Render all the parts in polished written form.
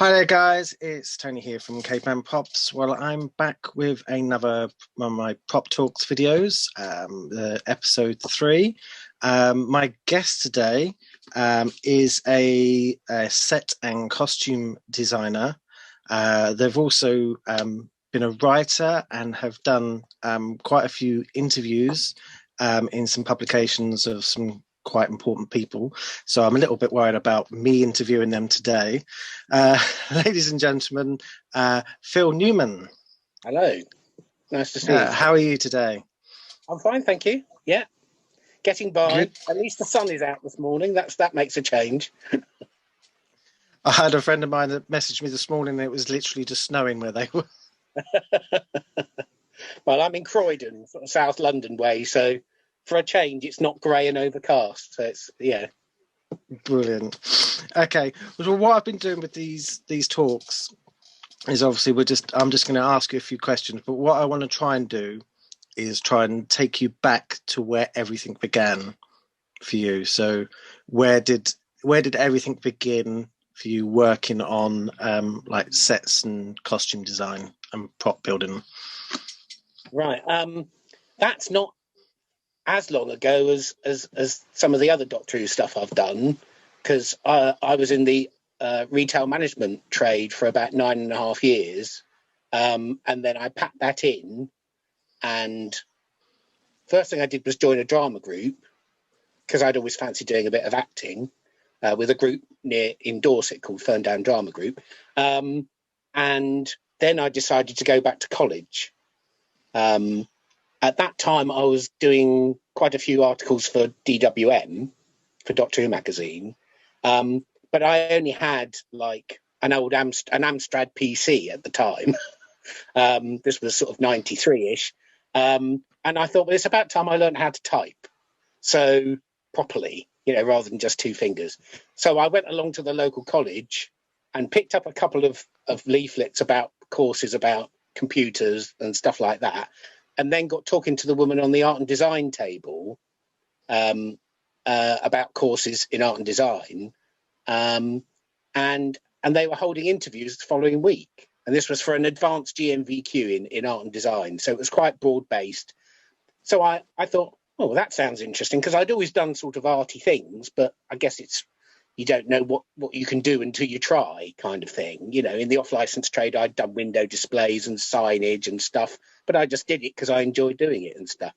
Hi there, guys. It's Tony here from Caveman Pops. Well, I'm back with another one of my Prop Talks videos, episode 3. My guest today is a set and costume designer. They've also been a writer and have done quite a few interviews in some publications of some quite important people, so I'm a little bit worried about me interviewing them today. Ladies and gentlemen, Phil Newman. Hello, nice to see you. How are you today? I'm fine, thank you. Yeah, getting by. Good. At least the sun is out this morning. That makes a change. I had a friend of mine that messaged me this morning and it was literally just snowing where they were. Well, I'm in Croydon, sort of South London way, so for a change, it's not grey and overcast. So it's, yeah. Brilliant. Okay. Well, what I've been doing with these talks is obviously I'm just going to ask you a few questions, but what I want to try and do is try and take you back to where everything began for you. So where did everything begin for you working on like sets and costume design and prop building? Right. That's not as long ago as some of the other Doctor Who stuff I've done, because I was in the retail management trade for about 9.5 years, and then I packed that in, and first thing I did was join a drama group, because I'd always fancied doing a bit of acting with a group in Dorset called Ferndown Drama Group, and then I decided to go back to college. At that time, I was doing quite a few articles for DWM, for Doctor Who magazine, but I only had like an old Amstrad PC at the time. This was sort of 93-ish, and I thought, well, it's about time I learned how to type, so properly, rather than just two fingers. So I went along to the local college and picked up a couple of leaflets about courses about computers and stuff like that, and then got talking to the woman on the art and design table about courses in art and design, and they were holding interviews the following week, and this was for an advanced GMVQ in art and design, so it was quite broad based. So I thought, oh, well, that sounds interesting, because I'd always done sort of arty things, but I guess you don't know what you can do until you try, kind of thing. In the off-license trade, I'd done window displays and signage and stuff, but I just did it because I enjoyed doing it and stuff.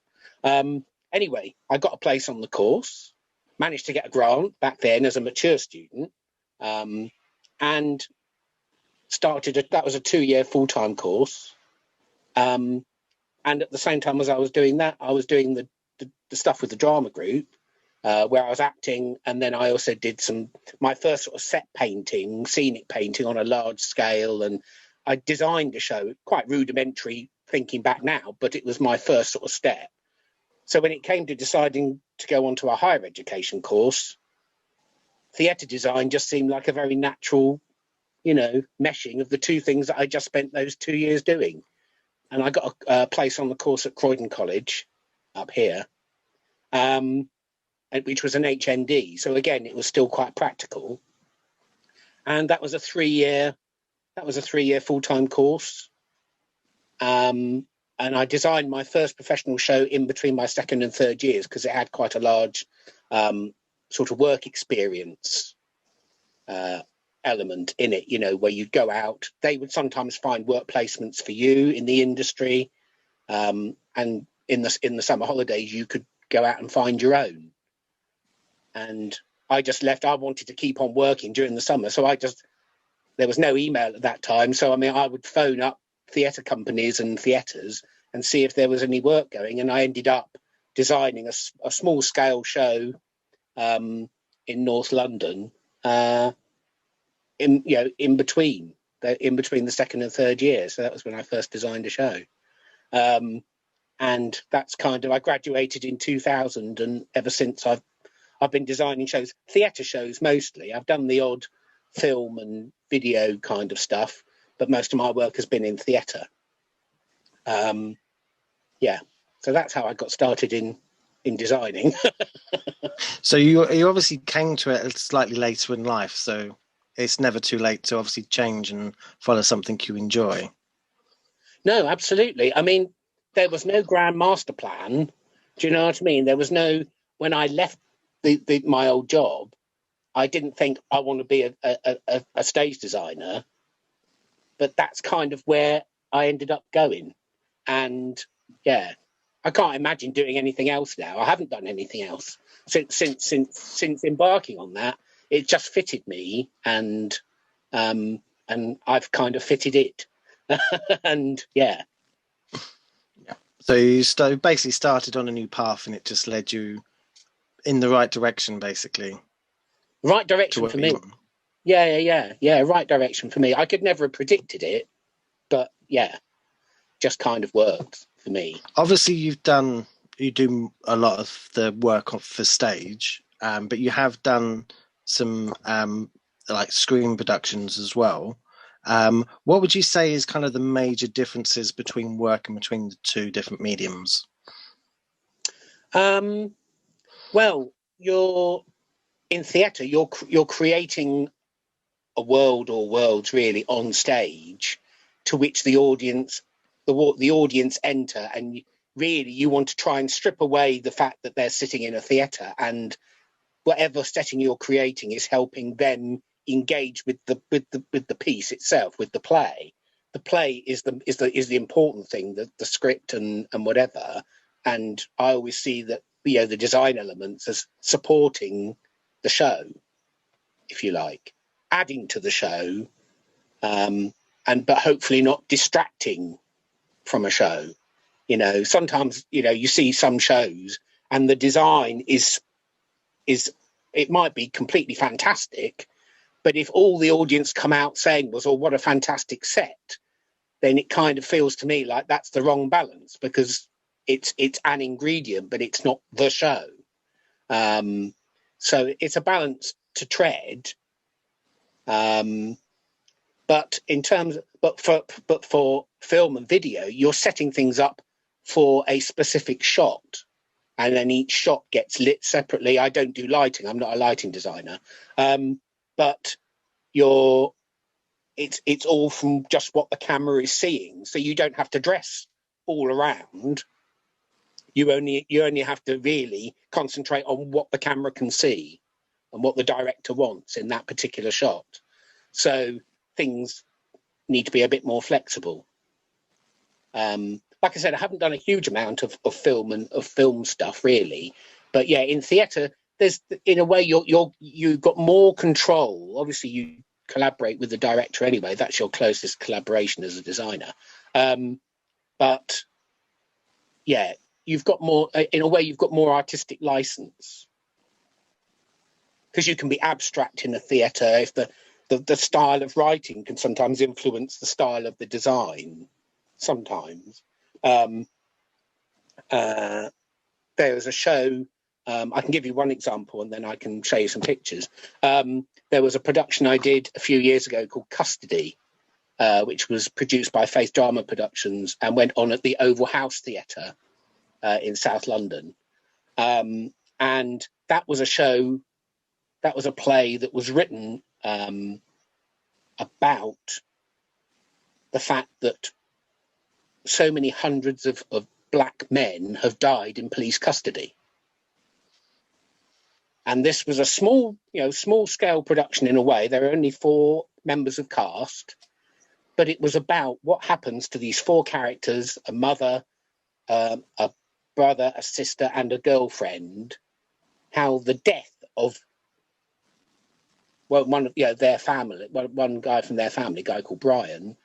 Anyway, I got a place on the course, managed to get a grant back then as a mature student, and that was a 2-year full-time course. And at the same time as I was doing that, I was doing the stuff with the drama group, where I was acting, and then I also did my first sort of set painting, scenic painting on a large scale, and I designed a show, quite rudimentary thinking back now, but it was my first sort of step. So when it came to deciding to go on to a higher education course, theatre design just seemed like a very natural, meshing of the two things that I just spent those 2 years doing. And I got a place on the course at Croydon College up here, which was an HND. So again, it was still quite practical. And that was a 3-year full-time course. And I designed my first professional show in between my second and third years, because it had quite a large sort of work experience element in it, where you'd go out. They would sometimes find work placements for you in the industry. And in the summer holidays, you could go out and find your own. And I just left. I wanted to keep on working during the summer, so there was no email at that time. So I would phone up theatre companies and theatres and see if there was any work going. And I ended up designing a small scale show in North London, in between the second and third year. So that was when I first designed a show. And that's I graduated in 2000, and ever since I've been designing shows, theatre shows mostly. I've done the odd film and video kind of stuff, but most of my work has been in theatre. So that's how I got started in designing. So you obviously came to it slightly later in life. So it's never too late to obviously change and follow something you enjoy. No, absolutely. I mean, there was no grand master plan. Do you know what I mean? There was no, when I left my old job, I didn't think I want to be a stage designer, but that's kind of where I ended up going. And yeah, I can't imagine doing anything else now. I haven't done anything else since embarking on that. It just fitted me, and I've kind of fitted it. And yeah. So you basically started on a new path, and it just led you in the right direction, basically. Right direction for me. Yeah. Right direction for me. I could never have predicted it, but yeah, just kind of worked for me. Obviously, you do a lot of the work for stage, but you have done some like screen productions as well. What would you say is kind of the major differences between working between the two different mediums? Well, in theatre, you're creating a world or worlds really on stage, to which the audience enter, and really you want to try and strip away the fact that they're sitting in a theatre, and whatever setting you're creating is helping them engage with the piece itself, with the play. The play is the important thing, the script and whatever. And I always see that, you know, the design elements as supporting the show, if you like, adding to the show, but hopefully not distracting from a show. You know, sometimes, you know, you see some shows and the design is it might be completely fantastic, but if all the audience come out saying was, "Oh, what a fantastic set," then it kind of feels to me like that's the wrong balance, because it's an ingredient, but it's not the show. So it's a balance to tread. But for film and video, you're setting things up for a specific shot, and then each shot gets lit separately. I don't do lighting. I'm not a lighting designer. But it's all from just what the camera is seeing. So you don't have to dress all around. You only have to really concentrate on what the camera can see and what the director wants in that particular shot. So things need to be a bit more flexible. Like I said, I haven't done a huge amount of film and of film stuff really, but yeah, in theatre, there's, in a way, you've got more control. Obviously, you collaborate with the director anyway. That's your closest collaboration as a designer. But yeah, you've got more. In a way, you've got more artistic license, because you can be abstract in a theatre if the style of writing can sometimes influence the style of the design. Sometimes. There was a show, I can give you one example and then I can show you some pictures. There was a production I did a few years ago called Custody, which was produced by Faith Drama Productions and went on at the Oval House Theatre in South London. And that was a show, that was a play that was written about the fact that so many hundreds of black men have died in police custody. And this was a small scale production in a way. There were only 4 members of cast, but it was about what happens to these 4 characters: a mother, a brother, a sister, and a girlfriend. How the death of their family, one guy from their family, a guy called Brian,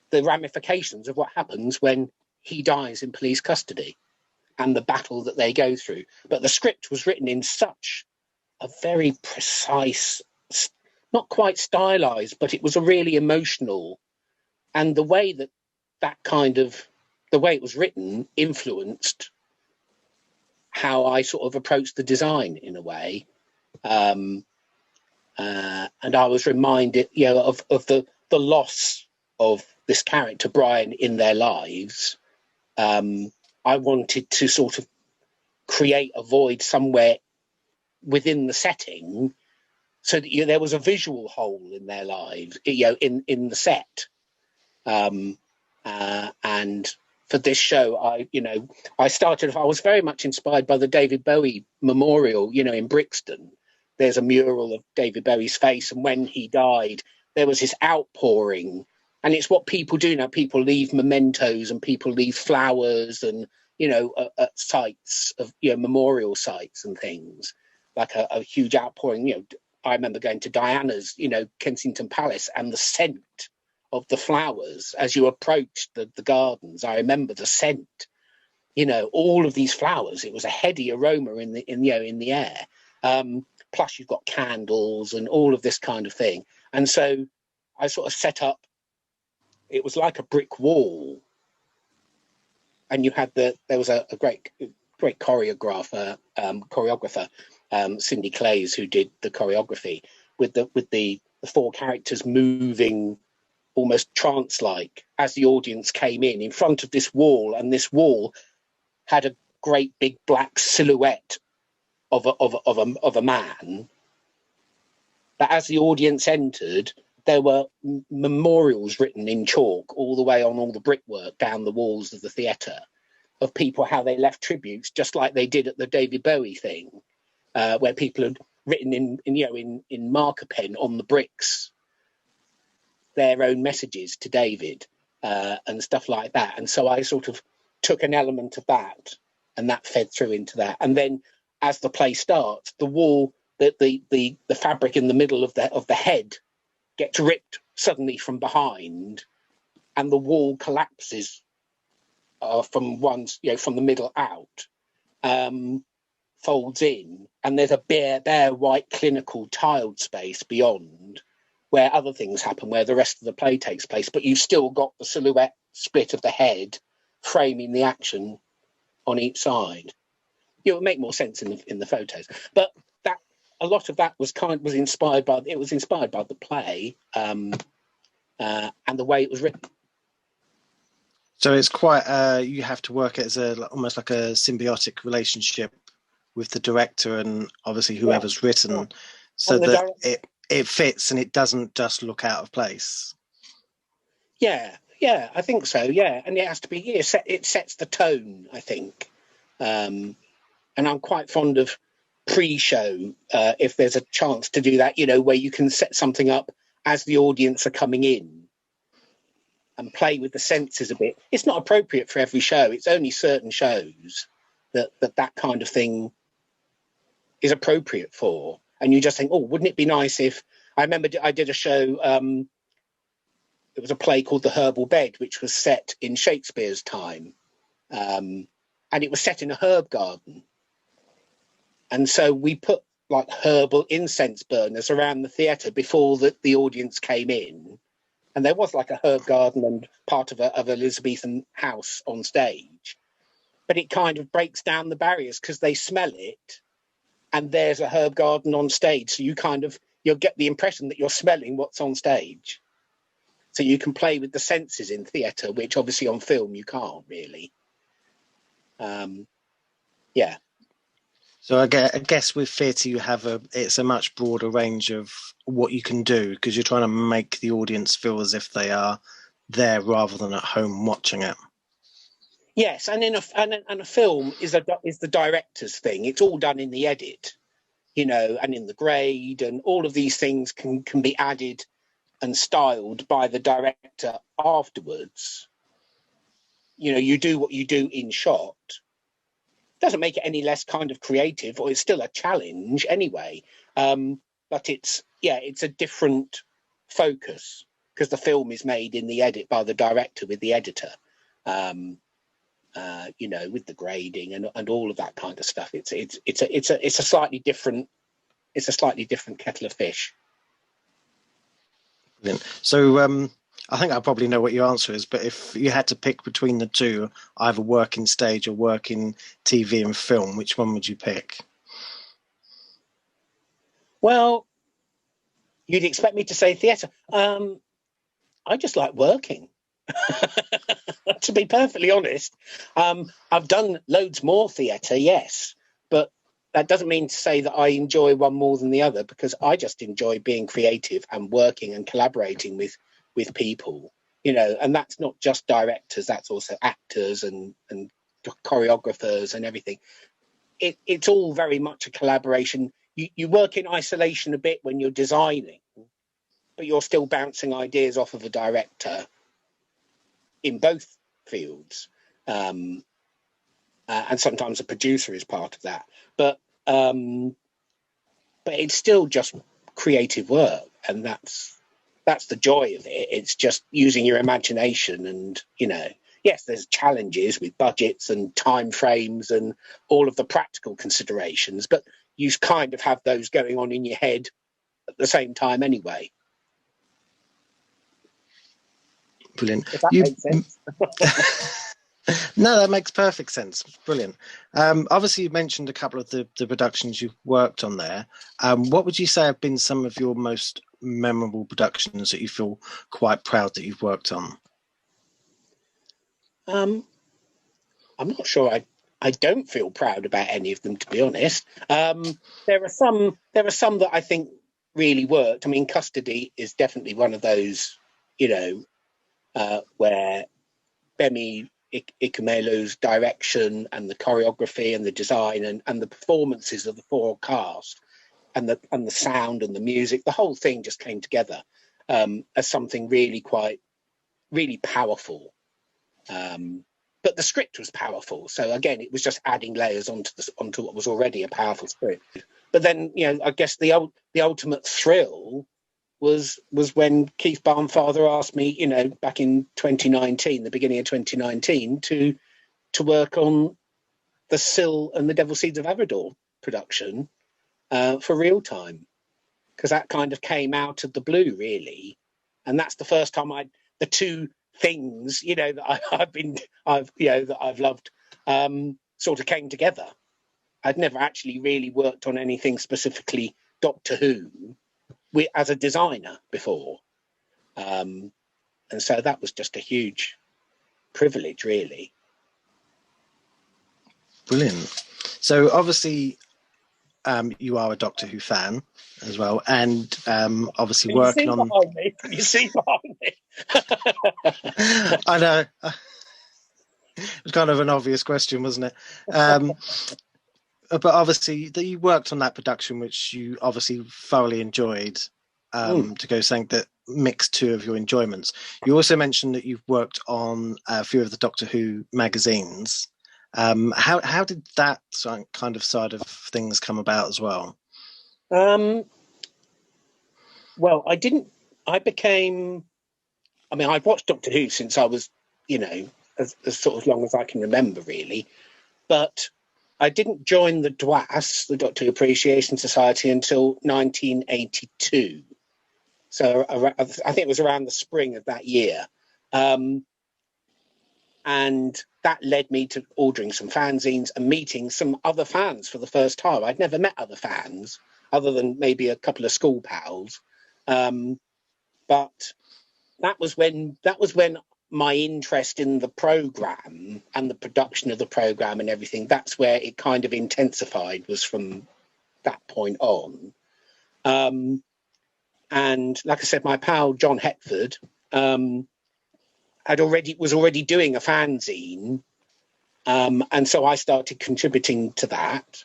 the ramifications of what happens when he dies in police custody and the battle that they go through. But the script was written in such a very precise, not quite stylized, but it was a really emotional. And the way the way it was written influenced how I sort of approached the design in a way. And I was reminded, of the loss of this character Brian in their lives. I wanted to sort of create a void somewhere within the setting so that there was a visual hole in their lives, in the set. And for this show, I was very much inspired by the David Bowie memorial, in Brixton. There's a mural of David Bowie's face, and when he died, there was this outpouring. And it's what people do now. People leave mementos and people leave flowers and, at sites of, memorial sites and things, like a huge outpouring. I remember going to Diana's, Kensington Palace, and the scent of the flowers as you approached the gardens. I remember the scent, all of these flowers. It was a heady aroma in the air. Plus you've got candles and all of this kind of thing. And so I sort of set up, it was like a brick wall. And you had there was a great choreographer, Cindy Clays, who did the choreography with the four characters moving almost trance-like as the audience came in front of this wall, and this wall had a great big black silhouette of a man. But as the audience entered, there were memorials written in chalk all the way on all the brickwork down the walls of the theatre of people, how they left tributes, just like they did at the David Bowie thing, where people had written in marker pen on the bricks their own messages to David, and stuff like that. And so I sort of took an element of that, and that fed through into that. And then as the play starts, the wall, the fabric in the middle of the head gets ripped suddenly from behind, and the wall collapses from the middle out, folds in, and there's a bare white clinical tiled space beyond where other things happen, where the rest of the play takes place, but you've still got the silhouette split of the head framing the action on each side. It would make more sense in the photos, but that a lot of that was inspired by the play, and the way it was written. So it's quite you have to work it as almost like a symbiotic relationship with the director and obviously whoever's written, so that it fits and it doesn't just look out of place. Yeah, I think so. Yeah, and it has to be. It sets the tone, I think. And I'm quite fond of pre-show, if there's a chance to do that, where you can set something up as the audience are coming in and play with the senses a bit. It's not appropriate for every show. It's only certain shows that kind of thing is appropriate for. And you just think, oh, wouldn't it be nice if... I remember I did a show, it was a play called The Herbal Bed, which was set in Shakespeare's time. And it was set in a herb garden. And so we put like herbal incense burners around the theatre before the audience came in. And there was like a herb garden and part of Elizabethan house on stage. But it kind of breaks down the barriers because they smell it. And there's a herb garden on stage. So you'll get the impression that you're smelling what's on stage. So you can play with the senses in theatre, which obviously on film you can't really. Yeah. So I guess with theatre it's a much broader range of what you can do, because you're trying to make the audience feel as if they are there rather than at home watching it. Yes, and a film is the director's thing. It's all done in the edit, and in the grade, and all of these things can be added and styled by the director afterwards. You do what you do in shot. Doesn't make it any less kind of creative, or it's still a challenge anyway. But it's a different focus because the film is made in the edit by the director with the editor, with the grading and all of that kind of stuff. It's a slightly different kettle of fish. Brilliant. So I think I probably know what your answer is, but if you had to pick between the two, either working stage or working TV and film, which one would you pick? Well, you'd expect me to say theatre. I just like working. To be perfectly honest, I've done loads more theatre, yes, but that doesn't mean to say that I enjoy one more than the other, because I just enjoy being creative and working and collaborating with people, and that's not just directors, that's also actors and choreographers and everything. It's all very much a collaboration. You work in isolation a bit when you're designing, but you're still bouncing ideas off of a director in both fields. And sometimes a producer is part of that. But it's still just creative work, and that's the joy of it. It's just using your imagination, and yes, there's challenges with budgets and time frames and all of the practical considerations, but you kind of have those going on in your head at the same time anyway. Brilliant. If that makes sense. No, that makes perfect sense. Brilliant. Obviously, you mentioned a couple of the productions you've worked on there. What would you say have been some of your most memorable productions that you feel quite proud that you've worked on? I'm not sure. I don't feel proud about any of them, to be honest. There are some that I think really worked. I mean, Custody is definitely one of those, where Bemi Ikumelu's direction and the choreography and the design and the performances of the four cast and the sound and the music, the whole thing just came together as something really powerful. But the script was powerful, so again, it was just adding layers onto what was already a powerful script. But then, I guess the ultimate thrill was when Keith Barnfather asked me, back in 2019, the beginning of 2019, to work on the Sil and the Devil Seeds of Arodor production for Reeltime, because that kind of came out of the blue, really, and that's the first time the two things that I've loved sort of came together. I'd never actually really worked on anything specifically Doctor Who as a designer before, and so that was just a huge privilege, really. Brilliant. So obviously you are a Doctor Who fan as well, and obviously working on... You see behind me. I know. It was kind of an obvious question, wasn't it? But obviously you worked on that production, which you obviously thoroughly enjoyed, to go saying that mixed two of your enjoyments. You also mentioned that you've worked on a few of the Doctor Who magazines. How did that kind of side of things come about as well? Well, I've watched Doctor Who since I was, as sort of long as I can remember, really. But I didn't join the DWAS, the Doctor Who Appreciation Society, until 1982. So I think it was around the spring of that year. And that led me to ordering some fanzines and meeting some other fans for the first time. I'd never met other fans other than maybe a couple of school pals. But that was when my interest in the programme and the production of the programme and everything, that's where it kind of intensified, was from that point on. And like I said, my pal John Hetford was already doing a fanzine, and so I started contributing to that,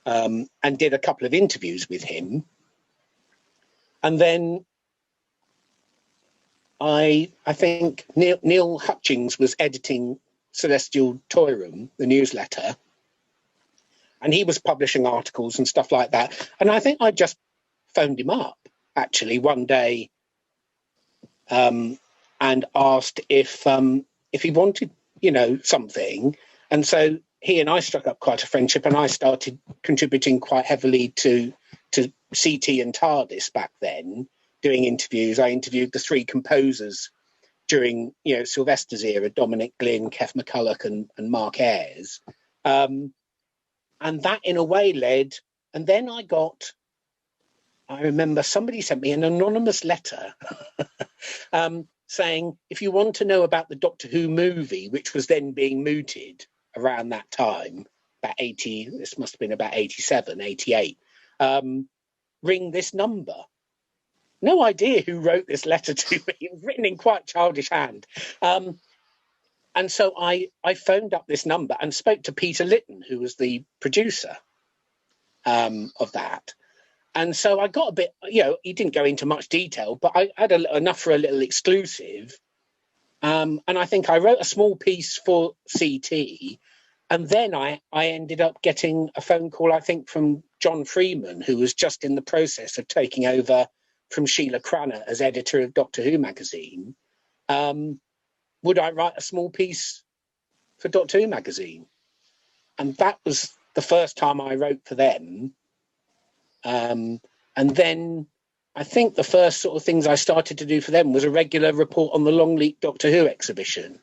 and did a couple of interviews with him. And then I think Neil Hutchings was editing Celestial Toy Room, the newsletter, and he was publishing articles and stuff like that. And I think I just phoned him up actually one day, and asked if he wanted, something. And so he and I struck up quite a friendship, and I started contributing quite heavily to CT and TARDIS back then, doing interviews. I interviewed the three composers during, Sylvester's era: Dominic Glynn, Kev McCulloch, and Mark Ayres. And that in a way led, and then I remember somebody sent me an anonymous letter saying, if you want to know about the Doctor Who movie, which was then being mooted around that time, about 80, this must have been about 87, 88, ring this number. No idea who wrote this letter to me. It was written in quite childish hand. And so I phoned up this number and spoke to Peter Lytton, who was the producer of that. And so I got a bit, he didn't go into much detail, but I had enough for a little exclusive. And I think I wrote a small piece for CT. And then I ended up getting a phone call, I think, from John Freeman, who was just in the process of taking over from Sheila Cranner as editor of Doctor Who magazine. Would I write a small piece for Doctor Who magazine? And that was the first time I wrote for them. And then I think the first sort of things I started to do for them was a regular report on the Longleat Doctor Who exhibition.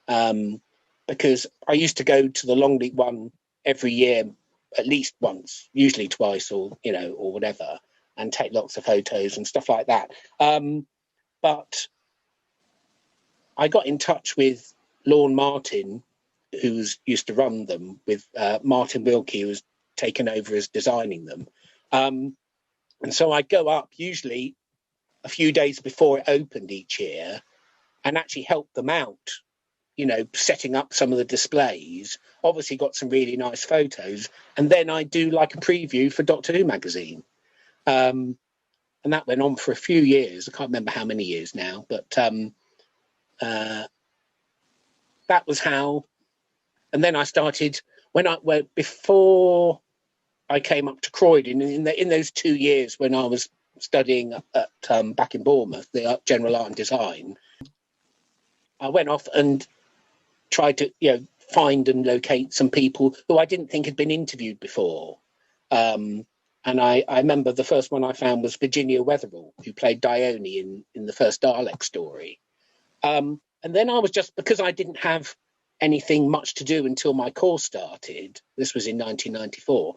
Because I used to go to the Longleat one every year, at least once, usually twice or whatever, and take lots of photos and stuff like that. But I got in touch with Lorne Martin, who used to run them, with Martin Wilkie, who was taken over as designing them. And so I'd go up usually a few days before it opened each year and actually help them out, setting up some of the displays. Obviously got some really nice photos. And then I do like a preview for Doctor Who magazine. And that went on for a few years. I can't remember how many years now, but that was how. And then I started before I came up to Croydon in those 2 years when I was studying at back in Bournemouth, the general art and design. I went off and tried to find and locate some people who I didn't think had been interviewed before. And I remember the first one I found was Virginia Wetherall, who played Dione in the first Dalek story. And then I was because I didn't have anything much to do until my course started. This was in 1994.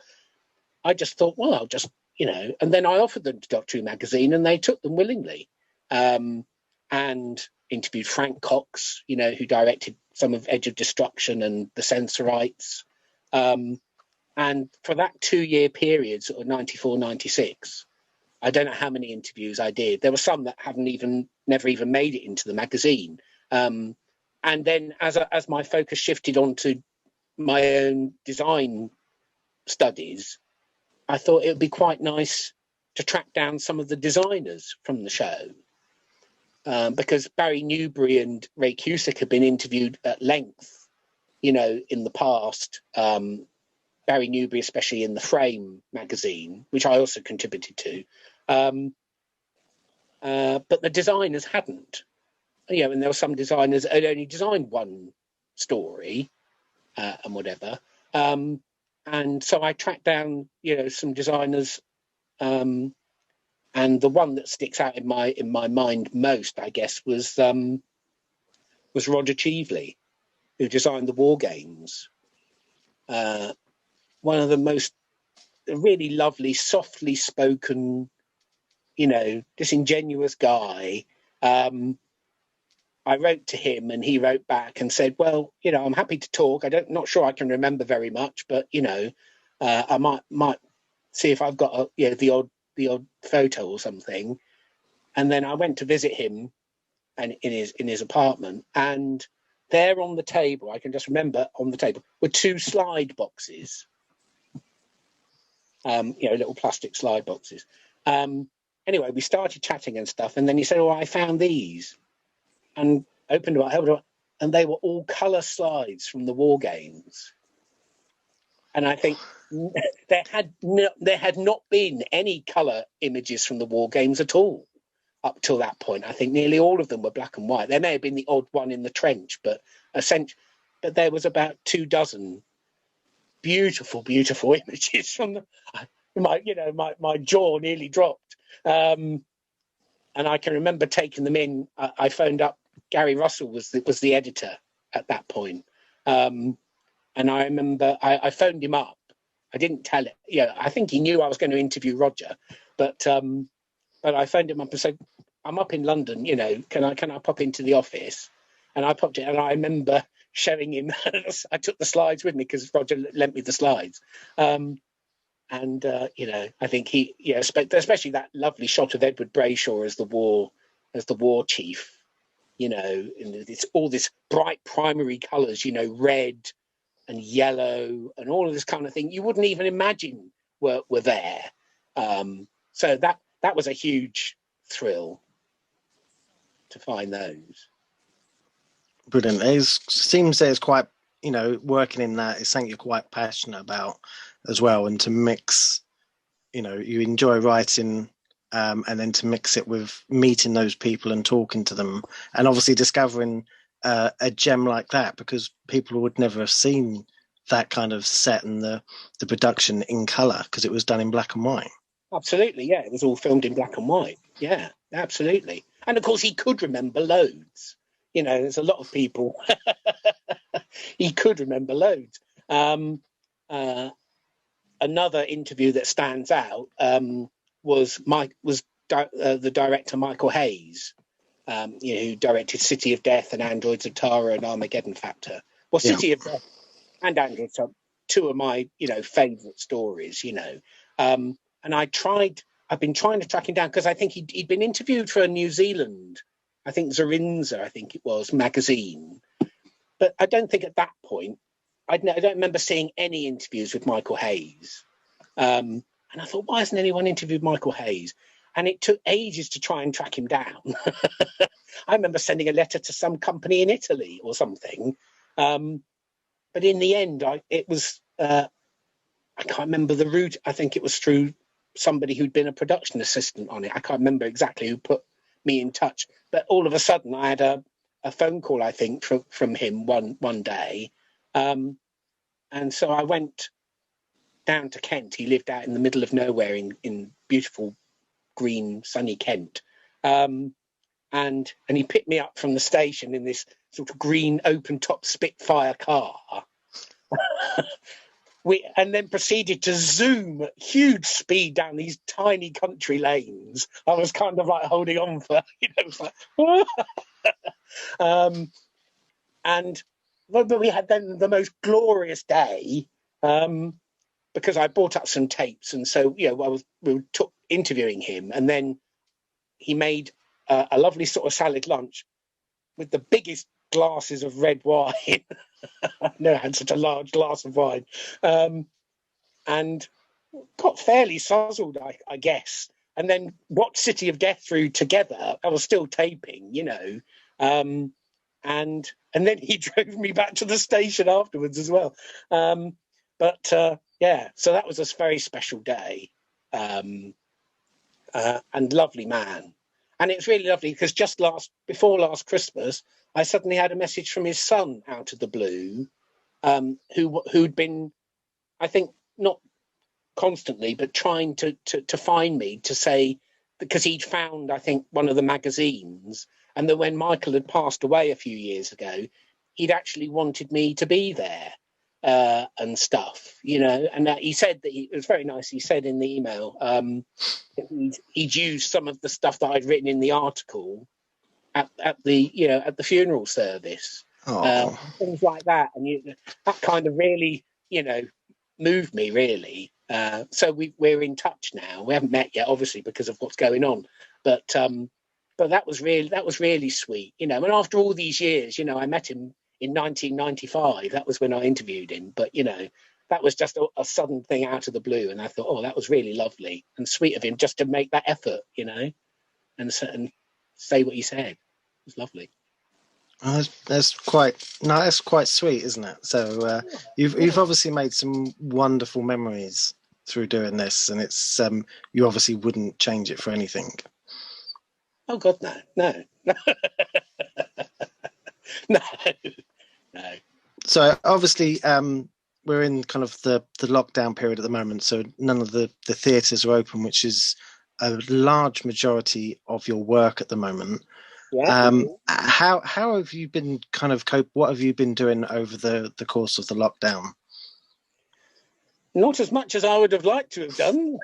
I just thought, well, I'll just, and then I offered them to Doctor Who magazine and they took them willingly. And interviewed Frank Cox, who directed some of Edge of Destruction and The Censorites. And for that 2-year period, sort of 94, 96, I don't know how many interviews I did. There were some that never even made it into the magazine. And then as my focus shifted onto my own design studies, I thought it would be quite nice to track down some of the designers from the show. Because Barry Newbury and Ray Cusick have been interviewed at length, in the past. Barry Newbury, especially in the Frame magazine, which I also contributed to. But the designers hadn't. And there were some designers that had only designed one story and whatever. And so I tracked down, some designers. And the one that sticks out in my mind most, I guess, was Roger Cheveley, who designed the War Games. One of the most really lovely, softly spoken, disingenuous guy. I wrote to him and he wrote back and said, well, I'm happy to talk. Not sure I can remember very much, but, I might see if I've got the odd photo or something. And then I went to visit him and in his apartment, and there on the table, I can just remember on the table, were 2 slide boxes. Little plastic slide boxes. Anyway, we started chatting and stuff, and then he said, "Oh, I found these," and opened them up, held them up, and they were all colour slides from the War Games. And I think there had not been any colour images from the War Games at all up till that point. I think nearly all of them were black and white. There may have been the odd one in the trench, but there was about 24 beautiful, beautiful images from my jaw nearly dropped. And I can remember taking them in. I phoned up Gary Russell was the editor at that point. And I remember I phoned him up. I didn't tell it. I think he knew I was going to interview Roger, but I phoned him up and said, "I'm up in London. Can I pop into the office?" And I popped in, and I remember showing him. I took the slides with me because Roger lent me the slides. And you know, I think he, yeah, especially that lovely shot of Edward Brayshaw as the war chief. You know, and it's all this bright primary colours. You know, red and yellow and all of this kind of thing. You wouldn't even imagine were there. So that was a huge thrill to find those. Brilliant. It seems there's quite, you know, working in that is something you're quite passionate about as well, and to mix, you know, you enjoy writing, and then to mix it with meeting those people and talking to them, and obviously discovering a gem like that, because people would never have seen that kind of set and the production in colour, because it was done in black and white. Absolutely, yeah. It was all filmed in black and white. Yeah, absolutely. And of course, he could remember loads. You know, there's a lot of people. He could remember loads. Another interview that stands out was the director Michael Hayes, you know, who directed City of Death and Androids of Tara and Armageddon Factor. Well, City of Death and Androids are two of my, you know, favourite stories. You know, and I've been trying to track him down because I think he'd been interviewed for a New Zealand, I think Zarinza, I think it was, magazine. But I don't think at that point, I don't remember seeing any interviews with Michael Hayes. And I thought, why hasn't anyone interviewed Michael Hayes? And it took ages to try and track him down. I remember sending a letter to some company in Italy or something. But in the end, I can't remember the route. I think it was through somebody who'd been a production assistant on it. I can't remember exactly who put me in touch. But all of a sudden, I had a phone call, I think, from him one day. And so I went down to Kent. He lived out in the middle of nowhere in beautiful green sunny Kent. And he picked me up from the station in this sort of green open top Spitfire car. And then proceeded to zoom at huge speed down these tiny country lanes. I was kind of like holding on for, you know, it was like, but we had then the most glorious day, because I brought up some tapes, and so, you know, we were interviewing him, and then he made a lovely sort of salad lunch with the biggest glasses of red wine. I never had such a large glass of wine, and got fairly sozzled, I guess, and then watched City of Death through together. I was still taping, you know, and then he drove me back to the station afterwards as well. Yeah, so that was a very special day, and lovely man. And it's really lovely because just before last Christmas, I suddenly had a message from his son out of the blue, who'd been, I think, not constantly, but trying to find me to say, because he'd found, I think, one of the magazines, and that when Michael had passed away a few years ago, he'd actually wanted me to be there and stuff, you know. And he said that it was very nice. He said in the email he'd used some of the stuff that I'd written in the article at the funeral service, things like that, and that kind of really, you know, moved me really. So we're in touch now. We haven't met yet, obviously, because of what's going on, but that was really sweet, you know. And after all these years, you know, I met him in 1995. That was when I interviewed him, but, you know, that was just a sudden thing out of the blue, and I thought, oh, that was really lovely and sweet of him just to make that effort, you know, and say what he said. It was lovely. That's quite sweet, isn't it? So you've obviously made some wonderful memories through doing this, and it's you obviously wouldn't change it for anything. Oh God, no. No. So obviously we're in kind of the lockdown period at the moment, so none of the theatres are open, which is a large majority of your work at the moment. Yeah. How have you been kind of what have you been doing over the course of the lockdown? Not as much as I would have liked to have done.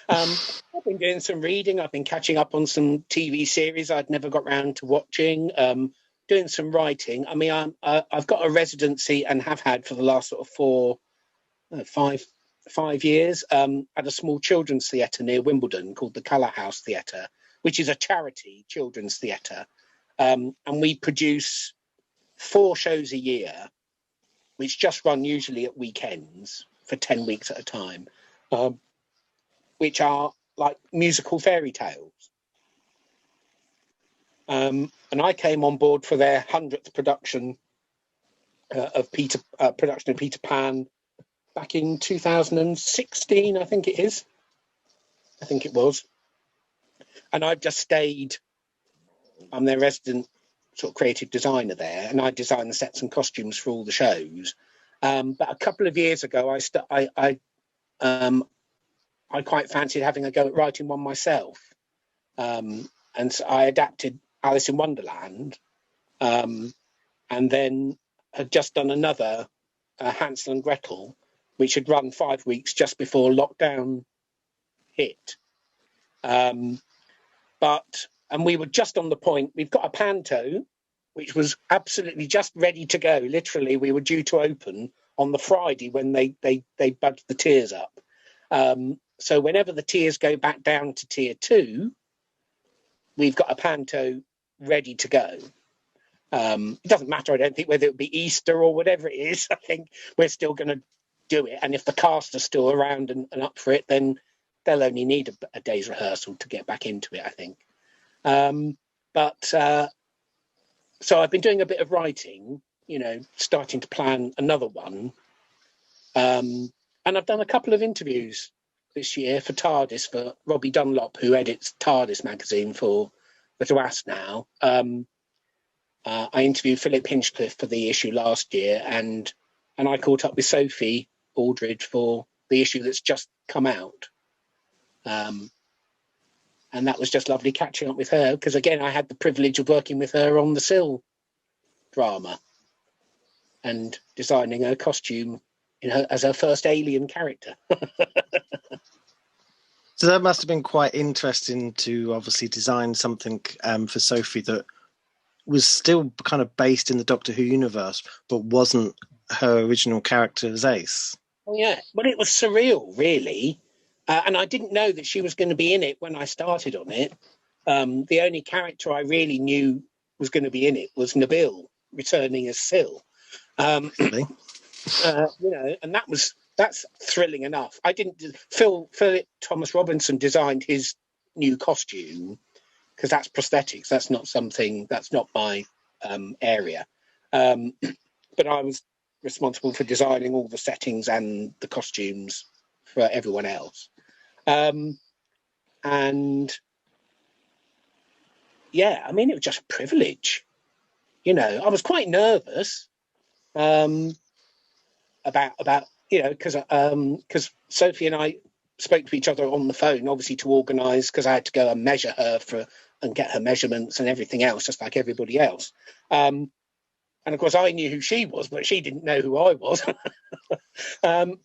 I've been doing some reading. I've been catching up on some TV series I'd never got round to watching. doing some writing. I mean, I've got a residency and have had for the last sort of 5 years at a small children's theatre near Wimbledon called the Colour House Theatre, which is a charity children's theatre. And we produce 4 shows a year, which just run usually at weekends for 10 weeks at a time, which are like musical fairy tales. And I came on board for their 100th production of Peter Pan back in 2016, I think it is. I think it was. And I've just stayed. I'm their resident sort of creative designer there, and I design the sets and costumes for all the shows. But a couple of years ago, I quite fancied having a go at writing one myself, and so I adapted Alice in Wonderland, and then had just done another Hansel and Gretel, which had run 5 weeks just before lockdown hit. And we were just on the point. We've got a panto, which was absolutely just ready to go. Literally, we were due to open on the Friday when they budged the tiers up. So whenever the tiers go back down to tier 2, we've got a panto ready to go. It doesn't matter, I don't think, whether it be Easter or whatever it is. I think we're still going to do it. And if the cast are still around and up for it, then they'll only need a day's rehearsal to get back into it, I think. So I've been doing a bit of writing, starting to plan another one. And I've done a couple of interviews this year for TARDIS, for Robbie Dunlop, who edits TARDIS magazine for DWAS now. I interviewed Philip Hinchcliffe for the issue last year, and I caught up with Sophie Aldridge for the issue that's just come out. And that was just lovely catching up with her, because, again, I had the privilege of working with her on the Sil drama and designing her costume as her first alien character. So that must have been quite interesting to obviously design something for Sophie that was still kind of based in the Doctor Who universe, but wasn't her original character as Ace. Oh, yeah. Well, it was surreal, really. And I didn't know that she was going to be in it when I started on it. The only character I really knew was going to be in it was Nabil, returning as Sil. Really? And that's thrilling enough. Phil Thomas Robinson designed his new costume, because that's prosthetics. That's not my area. But I was responsible for designing all the settings and the costumes for everyone else. And yeah, I mean, it was just a privilege. I was quite nervous about because Sophie and I spoke to each other on the phone, obviously, to organise, because I had to go and measure her and get her measurements and everything else, just like everybody else. And of course, I knew who she was, but she didn't know who I was. But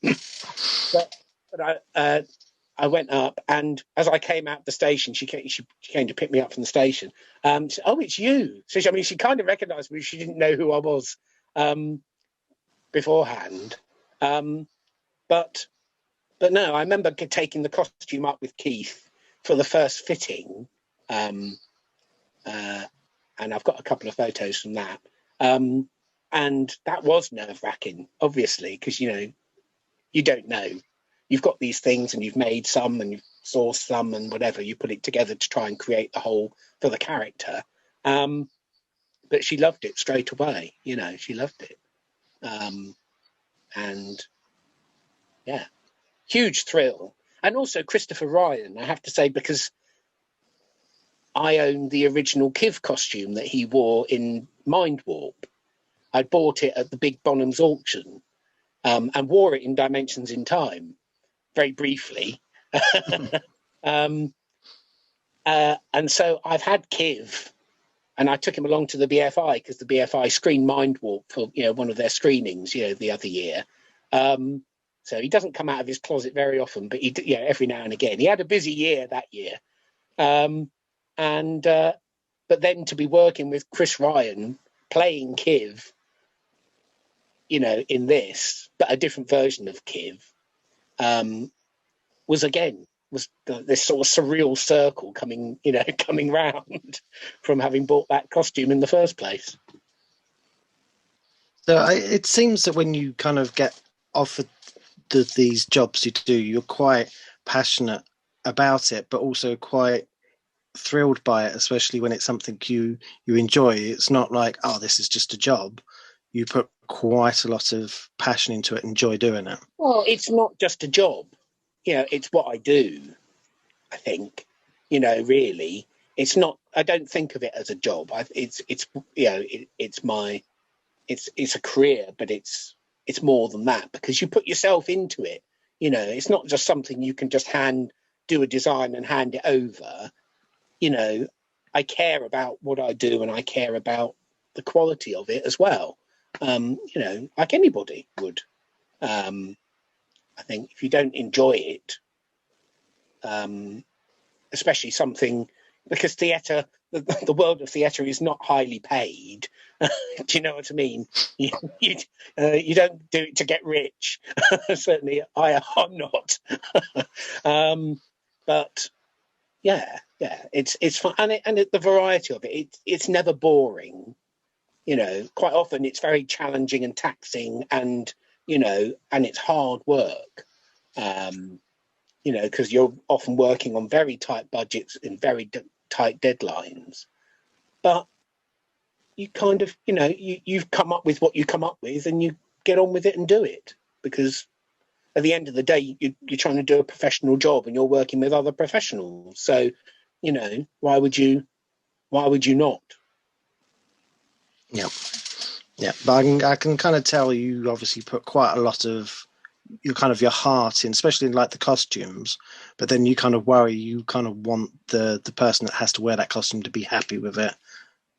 I went up, and as I came out the station, she came to pick me up from the station. She said, "Oh, it's you." So she kind of recognised me. She didn't know who I was beforehand. But no, I remember taking the costume up with Keith for the first fitting, and I've got a couple of photos from that. And that was nerve-wracking, obviously, because you don't know. You've got these things, and you've made some, and you've sourced some, and whatever. You put it together to try and create the whole for the character. But she loved it straight away. She loved it. And yeah, huge thrill. And also Christopher Ryan, I have to say, because I owned the original Kiv costume that he wore in Mind Warp. I bought it at the Big Bonhams auction, and wore it in Dimensions in Time, very briefly. And so I've had Kiv, and I took him along to the BFI, because the BFI screened Mind Warp for one of their screenings the other year. So he doesn't come out of his closet very often, but every now and again. He had a busy year that year. But then to be working with Chris Ryan, playing Kiv, you know, in this, but a different version of Kiv, was this sort of surreal circle coming round from having bought that costume in the first place. So it seems that when you kind of get offered these jobs you do, you're quite passionate about it, but also quite thrilled by it, especially when it's something you enjoy. It's not like, oh, this is just a job. You put quite a lot of passion into it, enjoy doing it. Well, it's not just a job, you know, it's what I do. I think, you know, really, it's not. I don't think of it as a job. It's you know, it's a career, but it's more than that, because you put yourself into it. You know, it's not just something you can just do a design and hand it over. You know, I care about what I do, and I care about the quality of it as well. You know, like anybody would. I think if you don't enjoy it, especially something, because theatre, the world of theatre is not highly paid. Do you know what I mean? You don't do it to get rich. Certainly, I'm not. But yeah, it's fun, and the variety of it's never boring. You know, quite often it's very challenging and taxing, and you know, and it's hard work. You know, because you're often working on very tight budgets and very tight deadlines. But you kind of, you know, you've come up with what you come up with, and you get on with it and do it, because at the end of the day, you're trying to do a professional job, and you're working with other professionals. So, you know, why would you not? Yeah, but I can kind of tell you obviously put quite a lot of your heart in, especially in like the costumes. But then you kind of worry, you kind of want the person that has to wear that costume to be happy with it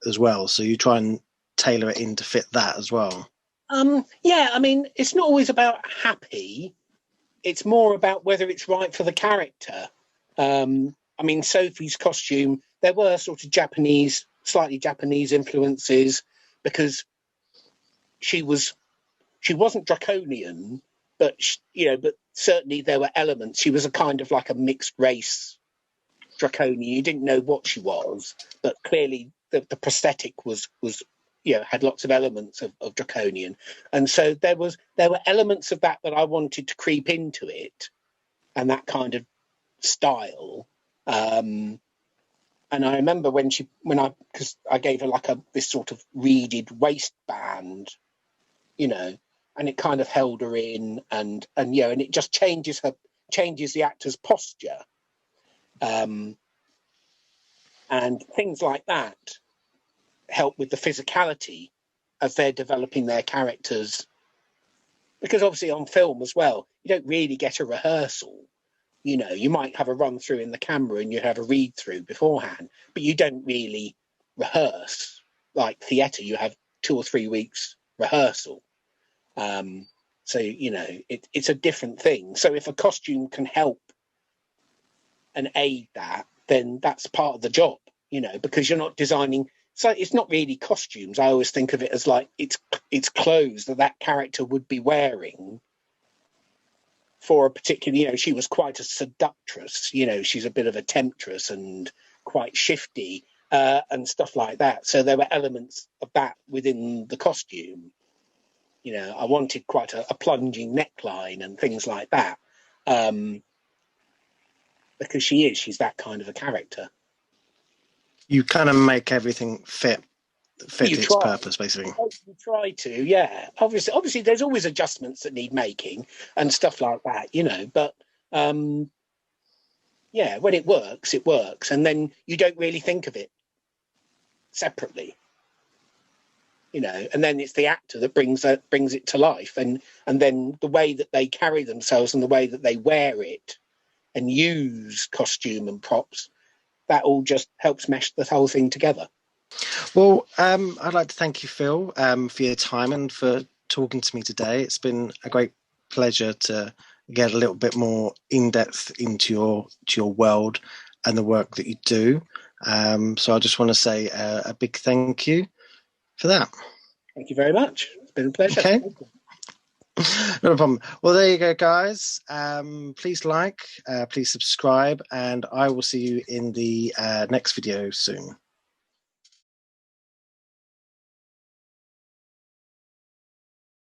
as well. So you try and tailor it in to fit that as well. Yeah, I mean, it's not always about happy. It's more about whether it's right for the character. I mean, Sophie's costume, there were sort of slightly Japanese influences, because she wasn't draconian, but you know, but certainly there were elements. She was a kind of like a mixed race draconian. You didn't know what she was, but clearly the prosthetic was you know, had lots of elements of draconian, and so there were elements of that I wanted to creep into it, and that kind of style. And I remember because I gave her like this sort of reeded waistband, you know, and it kind of held her in, and you know, and it just changes the actor's posture, and things like that help with the physicality as they're developing their characters, because obviously on film as well, you don't really get a rehearsal. You know, you might have a run through in the camera and you have a read through beforehand, but you don't really rehearse. Like theatre, you have 2 or 3 weeks rehearsal. So, you know, it's a different thing. So if a costume can help and aid that, then that's part of the job, you know, because you're not designing. So it's not really costumes. I always think of it as like it's clothes that character would be wearing for a particular, you know, she was quite a seductress, you know, she's a bit of a temptress and quite shifty, and stuff like that. So there were elements of that within the costume. You know, I wanted quite a plunging neckline and things like that, because she's that kind of a character. You kind of make everything fit its purpose, basically. You try to, yeah. Obviously, there's always adjustments that need making and stuff like that, you know. But yeah, when it works, and then you don't really think of it separately, you know. And then it's the actor that brings it to life, and then the way that they carry themselves and the way that they wear it and use costume and props, that all just helps mesh the whole thing together. Well, I'd like to thank you, Phil, for your time and for talking to me today. It's been a great pleasure to get a little bit more in depth into your world and the work that you do. So I just want to say a big thank you for that. Thank you very much. It's been a pleasure. Okay. Not a problem. Well, there you go, guys. Please like, please subscribe, and I will see you in the next video soon.